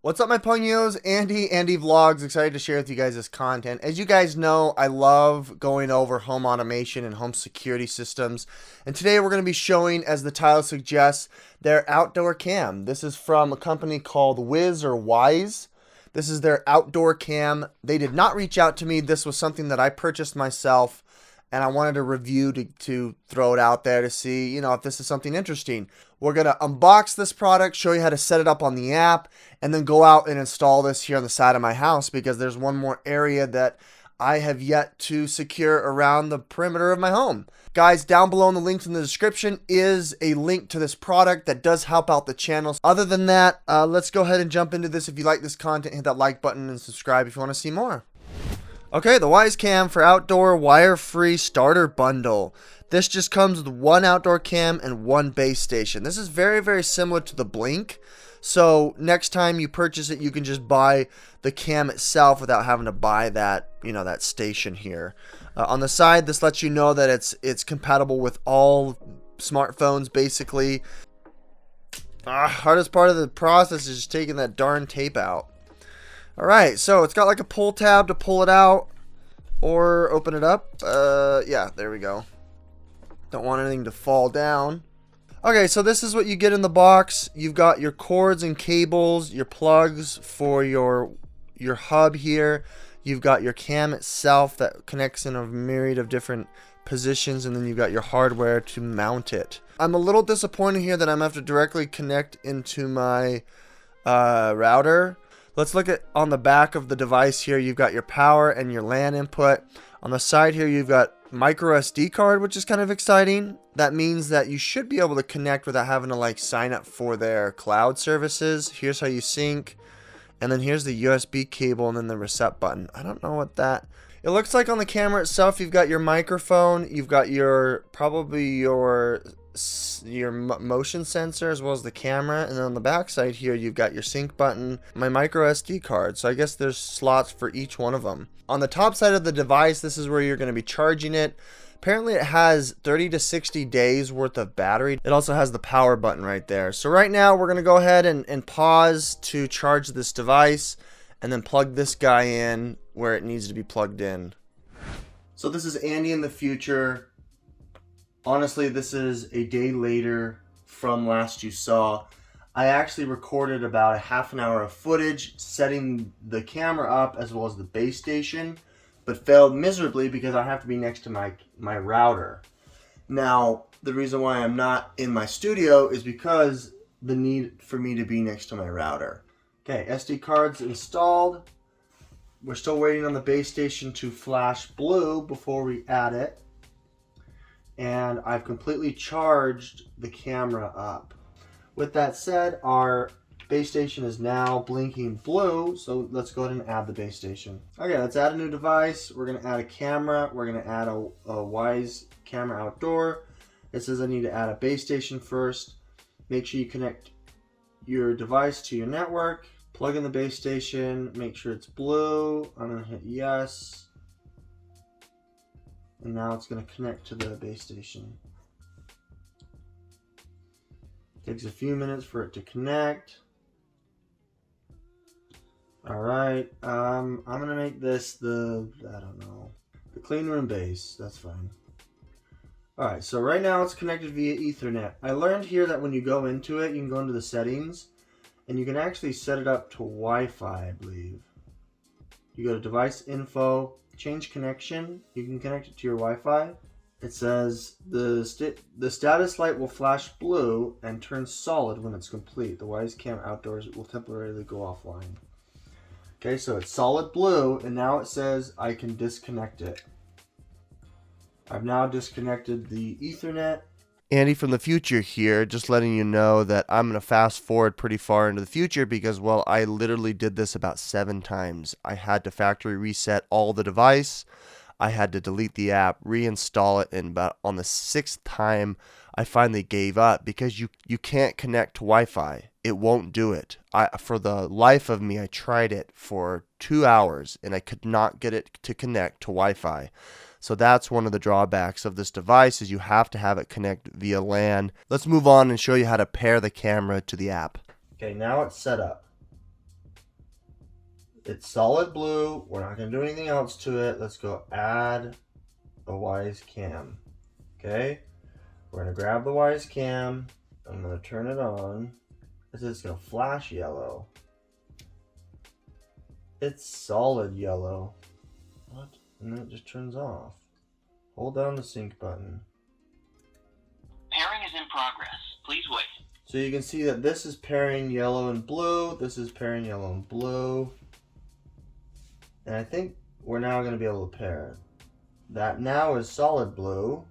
What's up, my ponios? Andy Vlogs, excited to share with you guys this content. As you guys know, I love going over home automation and home security systems. And today we're going to be showing, as the title suggests, their outdoor cam. This is from a company called WYZE or WYZE. This is their outdoor cam. They did not reach out to me. This was something that I purchased myself, and I wanted a review to throw it out there to see, if this is something interesting. We're going to unbox this product, show you how to set it up on the app, and then go out and install this here on the side of my house because there's one more area that I have yet to secure around the perimeter of my home. Guys, down below in the links in the description is a link to this product that does help out the channels. Other than that, let's go ahead and jump into this. If you like this content, hit that like button and subscribe if you want to see more. Okay, the WYZE Cam for Outdoor Wire-Free Starter Bundle. This just comes with one outdoor cam and one base station. This is very, very similar to the Blink. So next time you purchase it, you can just buy the cam itself without having to buy that, that station here. On the side, this lets you know that it's compatible with all smartphones, basically. Hardest part of the process is just taking that darn tape out. Alright, so it's got like a pull tab to pull it out or open it up. Yeah, there we go. Don't want anything to fall down. Okay, so this is what you get in the box. You've got your cords and cables, your plugs for your hub here. You've got your cam itself that connects in a myriad of different positions, and then you've got your hardware to mount it. I'm a little disappointed here that I'm going to have to directly connect into my router. Let's look at on the back of the device here. You've got your power and your LAN input. On the side here, you've got micro SD card, which is kind of exciting. That means that you should be able to connect without having to sign up for their cloud services. Here's how you sync. And then here's the USB cable and then the reset button. I don't know what that... It looks like on the camera itself, you've got your microphone, you've got probably your motion sensor as well as the camera, and then on the back side here you've got your sync button, my micro SD card. So I guess there's slots for each one of them. On the top side of the device, this is where you're going to be charging it. Apparently it has 30 to 60 days worth of battery. It also has the power button right there. So right now we're going to go ahead and pause to charge this device and then plug this guy in where it needs to be plugged in. So this is Andy in the future. Honestly, this is a day later from last you saw. I actually recorded about a half an hour of footage setting the camera up as well as the base station, but failed miserably because I have to be next to my router. Now, the reason why I'm not in my studio is because the need for me to be next to my router. Okay, SD card's installed. We're still waiting on the base station to flash blue before we add it. And I've completely charged the camera up. With that said, our base station is now blinking blue, so let's go ahead and add the base station. Okay, let's add a new device. We're going to add a camera. We're going to add a WYZE camera outdoor. It says I need to add a base station first. Make sure you connect your device to your network. Plug in the base station. Make sure it's blue. I'm going to hit yes. And now it's going to connect to the base station. Takes a few minutes for it to connect. Alright, I'm going to make this the clean room base. That's fine. Alright, so right now it's connected via Ethernet. I learned here that when you go into it, you can go into the settings, and you can actually set it up to Wi-Fi, I believe. You go to device info, change connection. You can connect it to your Wi-Fi. It says the status light will flash blue and turn solid when it's complete. The WYZE Cam Outdoors will temporarily go offline. Okay, so it's solid blue, and now it says I can disconnect it. I've now disconnected the Ethernet. Andy from the future here, just letting you know that I'm going to fast forward pretty far into the future because, well, I literally did this about 7 times. I had to factory reset all the device. I had to delete the app, reinstall it, and about on the 6th time, I finally gave up because you can't connect to Wi-Fi. It won't do it. For the life of me, I tried it for 2 hours, and I could not get it to connect to Wi-Fi. So that's one of the drawbacks of this device, is you have to have it connect via LAN. Let's move on and show you how to pair the camera to the app. Okay, now it's set up. It's solid blue. We're not going to do anything else to it. Let's go add a WYZE cam. Okay. We're going to grab the WYZE cam. I'm going to turn it on. It's going to flash yellow. It's solid yellow. What? And then it just turns off. Hold down the sync button. Pairing is in progress. Please wait. So you can see that this is pairing yellow and blue. This is pairing yellow and blue. And I think we're now going to be able to pair. That now is solid blue.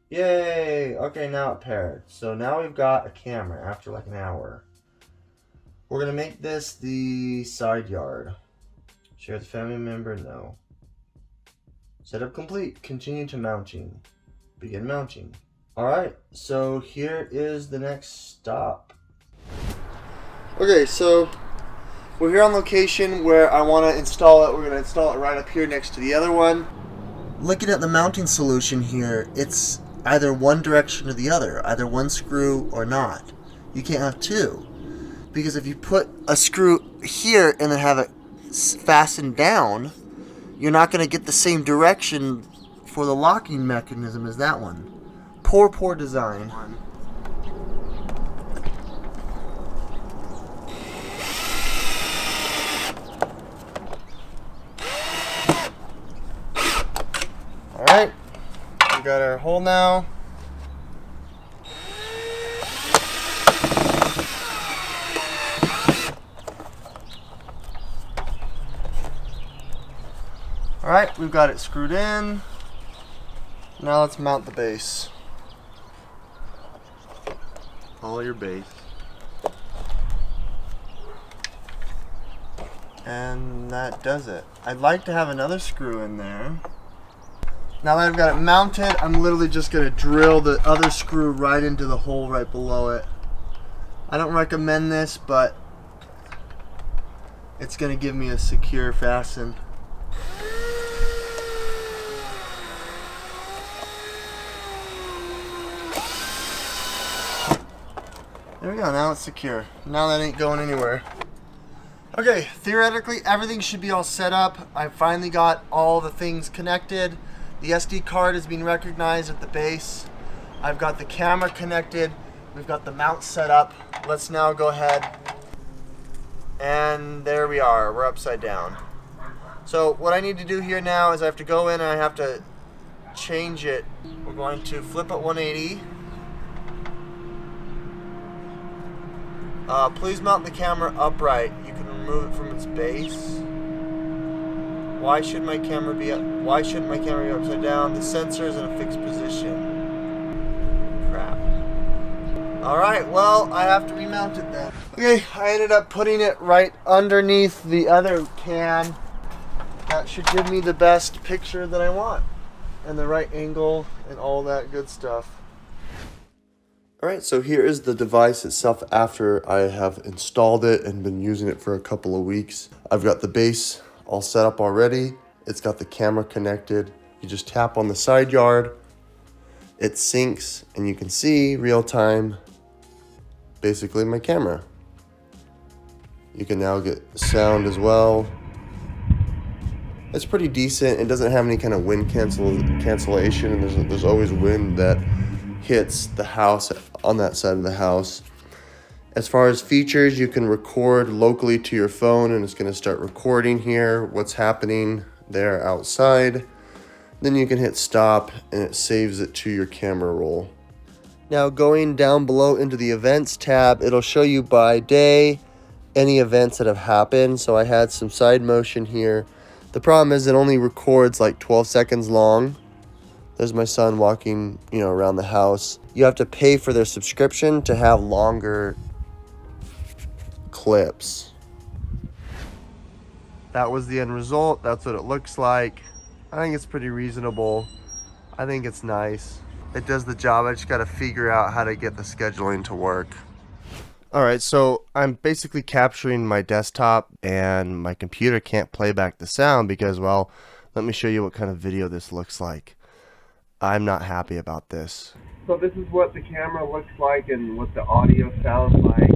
Yay! Okay, now it paired. So now we've got a camera after like an hour. We're going to make this the side yard. Share with a family member? No. Setup complete. Continue to mounting. Begin mounting. Alright, so here is the next stop. Okay, so we're here on location where I want to install it. We're going to install it right up here next to the other one. Looking at the mounting solution here, it's either one direction or the other, either one screw or not. You can't have two, because if you put a screw here and then have it fastened down, you're not going to get the same direction for the locking mechanism as that one. Poor design. Alright, we got our hole now. Alright, we've got it screwed in. Now let's mount the base. Follow your base. And that does it. I'd like to have another screw in there. Now that I've got it mounted, I'm literally just going to drill the other screw right into the hole right below it. I don't recommend this, but it's going to give me a secure fasten. There we go, now it's secure. Now that ain't going anywhere. Okay, theoretically everything should be all set up. I finally got all the things connected. The SD card is being recognized at the base. I've got the camera connected. We've got the mount set up. Let's now go ahead. And there we are, we're upside down. So what I need to do here now is I have to go in and I have to change it. We're going to flip it 180. Please mount the camera upright. You can remove it from its base. Why should my camera be up? Why shouldn't my camera be upside down? The sensor is in a fixed position. Crap. Alright, well, I have to remount it then. Okay, I ended up putting it right underneath the other can. That should give me the best picture that I want. And the right angle and all that good stuff. Alright, so here is the device itself after I have installed it and been using it for a couple of weeks. I've got the base all set up already. It's got the camera connected. You just tap on the side yard. It syncs and you can see real time basically my camera. You can now get sound as well. It's pretty decent. It doesn't have any kind of wind cancellation, and there's always wind that hits the house on that side of the house. As far as features, you can record locally to your phone and it's going to start recording here what's happening there outside. Then you can hit stop and it saves it to your camera roll. Now going down below into the events tab, it'll show you by day any events that have happened. So I had some side motion here. The problem is it only records like 12 seconds long. There's my son walking, around the house. You have to pay for their subscription to have longer clips. That was the end result. That's what it looks like. I think it's pretty reasonable. I think it's nice. It does the job. I just got to figure out how to get the scheduling to work. Alright, so I'm basically capturing my desktop and my computer can't play back the sound because, well, let me show you what kind of video this looks like. I'm not happy about this. So this is what the camera looks like and what the audio sounds like.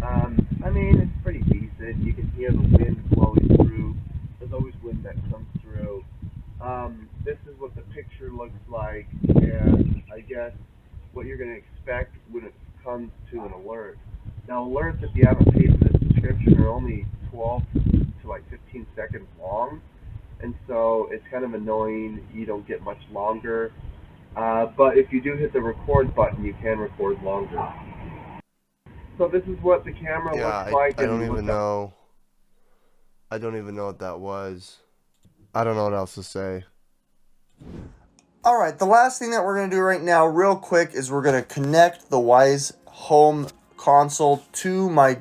I mean, it's pretty decent. and you can hear the wind blowing through. There's always wind that comes through. This is what the picture looks like, and I guess what you're going to expect when it comes to an alert. Now, alerts, if you haven't paid for this subscription, are only 12 to like 15 seconds long, and so it's kind of annoying. You don't get much longer. But if you do hit the record button, you can record longer. So this is what the camera looks like. I don't even know. I don't even know what that was. I don't know what else to say. Alright, the last thing that we're going to do right now, real quick, is we're going to connect the WYZE Home console to my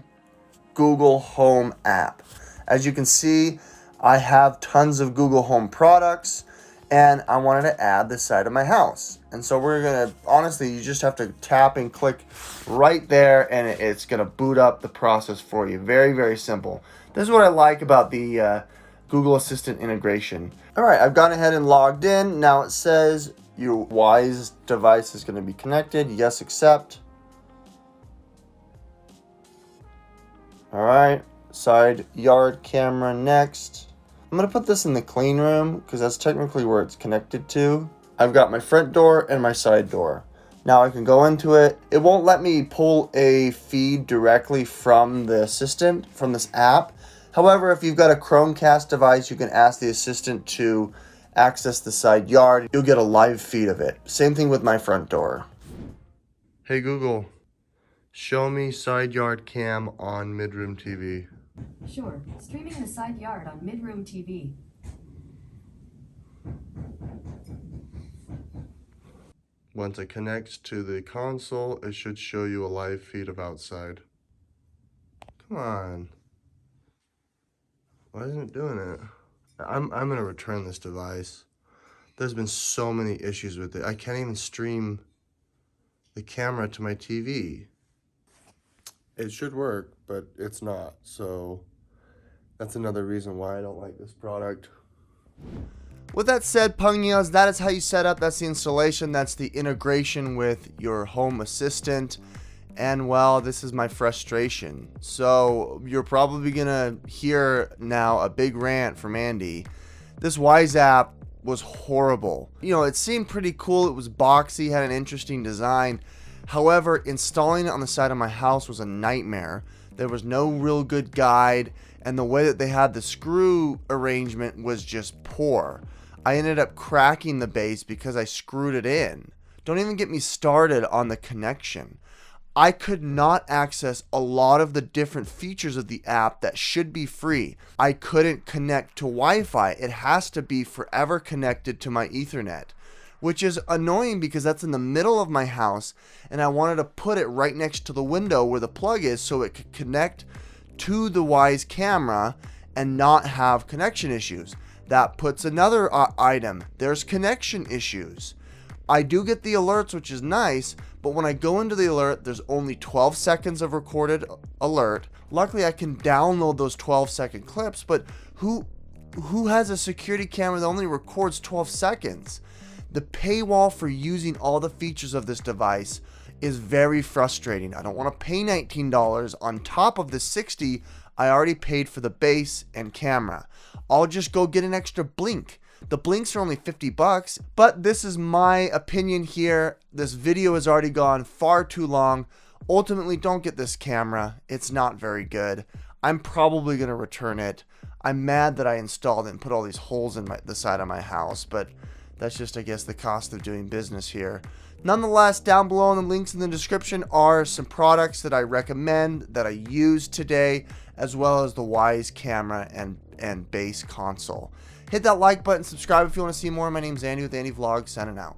Google Home app. As you can see, I have tons of Google Home products, and I wanted to add this side of my house. And so we're going to, honestly, you just have to tap and click right there, and it's going to boot up the process for you. Very, very simple. This is what I like about the Google Assistant integration. All right, I've gone ahead and logged in. Now it says your WYZE device is going to be connected. Yes, accept. All right, side yard camera next. I'm going to put this in the clean room because that's technically where it's connected to. I've got my front door and my side door. Now I can go into it. It won't let me pull a feed directly from the assistant, from this app. However, if you've got a Chromecast device, you can ask the assistant to access the side yard. You'll get a live feed of it. Same thing with my front door. Hey Google, show me side yard cam on midroom TV. Sure. Streaming the side yard on midroom TV. Once it connects to the console, it should show you a live feed of outside. Come on. Why isn't it doing it? I'm gonna return this device. There's been so many issues with it. I can't even stream the camera to my TV. It should work, but it's not. So that's another reason why I don't like this product. With that said, Pungios, that is how you set up. That's the installation. That's the integration with your home assistant. And well, this is my frustration. So you're probably gonna hear now a big rant from Andy. This WYZE app was horrible. You know, it seemed pretty cool. It was boxy, had an interesting design. However, installing it on the side of my house was a nightmare. There was no real good guide, and the way that they had the screw arrangement was just poor. I ended up cracking the base because I screwed it in. Don't even get me started on the connection. I could not access a lot of the different features of the app that should be free. I couldn't connect to Wi-Fi. It has to be forever connected to my Ethernet, which is annoying because that's in the middle of my house, and I wanted to put it right next to the window where the plug is so it could connect to the WYZE camera and not have connection issues. That puts another item. There's connection issues. I do get the alerts, which is nice, but when I go into the alert, there's only 12 seconds of recorded alert. Luckily, I can download those 12-second clips, but who has a security camera that only records 12 seconds? The paywall for using all the features of this device is very frustrating. I don't want to pay $19 on top of the $60 I already paid for the base and camera. I'll just go get an extra blink. The blinks are only $50, but this is my opinion here. This video has already gone far too long. Ultimately, don't get this camera. It's not very good. I'm probably going to return it. I'm mad that I installed it and put all these holes in the side of my house, but that's just, I guess, the cost of doing business here. Nonetheless, down below in the links in the description are some products that I recommend that I used today, as well as the WYZE camera and base console. Hit that like button, subscribe if you want to see more. My name's Andy with Andy Vlogs, signing out.